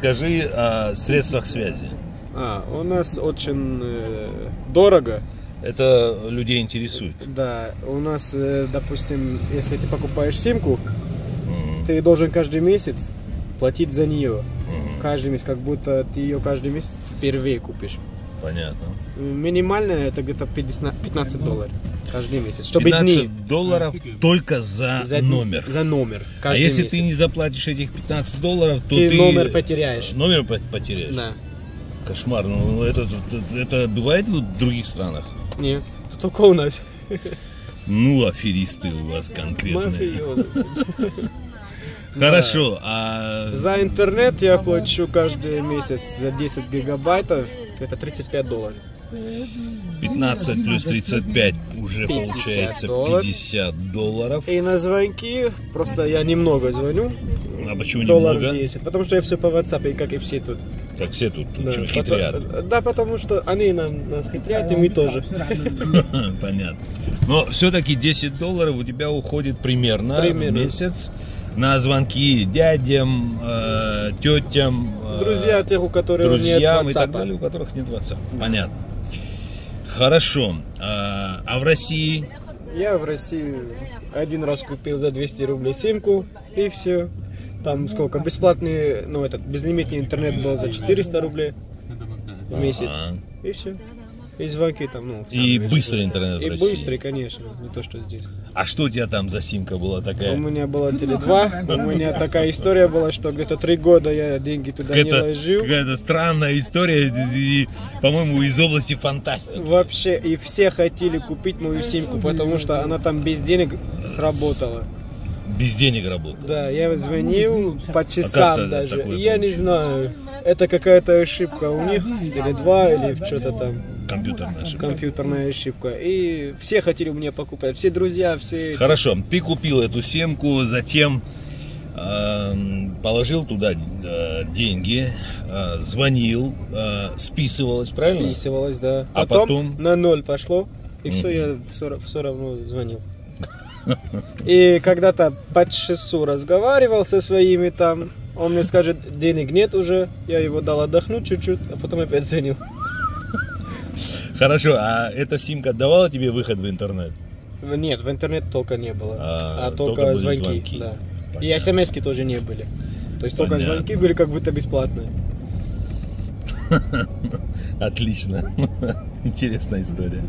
Скажи о средствах связи. У нас очень дорого. Это людей интересует. Да, у нас, допустим, если ты покупаешь симку, ты должен каждый месяц платить за нее. Каждый месяц, как будто ты ее каждый месяц впервые купишь. Понятно. Минимальная это где-то $15 каждый месяц. Чтобы $15 только за номер. За номер. А если ты не заплатишь этих $15, то ты номер потеряешь. Номер потеряешь? Да. Кошмар. Ну, это бывает в других странах? Нет, это только у нас. Ну, аферисты у вас конкретные. Мафиозы. Хорошо, За интернет я плачу каждый месяц за 10 гигабайтов, это $35. 15 плюс 35 уже получается $50. И на звонки, просто я немного звоню. А почему немного? $10, потому что я все по WhatsApp, как и все тут. Как все тут, Да, хитрят. Да, потому что они нас хитрят, и мы тоже. Понятно. Но все-таки $10 у тебя уходит примерно в месяц на звонки дядям, тетям, друзьям, тех, у которых нет WhatsApp. И так далее, у которых нет WhatsApp. Понятно. Хорошо. А в России? Я в России один раз купил за 200 рублей симку, и все. Там сколько? Бесплатный, ну этот, безлимитный интернет был за 400 рублей в месяц. И все. И звонки там, ну. И быстрый интернет в России. И быстрый, конечно, не то, что здесь. А что у тебя там за симка была такая? У меня была Теле2, у меня такая история была, что где-то 3 года я деньги туда не вложил. Какая-то странная история, по-моему, из области фантастики. Вообще, и все хотели купить мою симку, потому что она там без денег сработала. Без денег работала? Да, я звонил по часам даже, и я не знаю, это какая-то ошибка у них, в Теле2 или в что-то там. Компьютерная ошибка. И все хотели у меня покупать, все друзья, все. Хорошо, ты купил эту симку, затем положил туда деньги, звонил, списывалось, правильно? Списывалось, да. А потом на 0 пошло, и все, я все равно звонил. И когда-то по часу разговаривал со своими там, он мне скажет, денег нет уже, я его дал отдохнуть чуть-чуть, а потом опять звонил. Хорошо, а эта симка давала тебе выход в интернет? Нет, в интернет только не было, а только были звонки. Да. И смс-ки тоже не были. То есть только звонки были как будто бесплатные. Отлично, интересная история.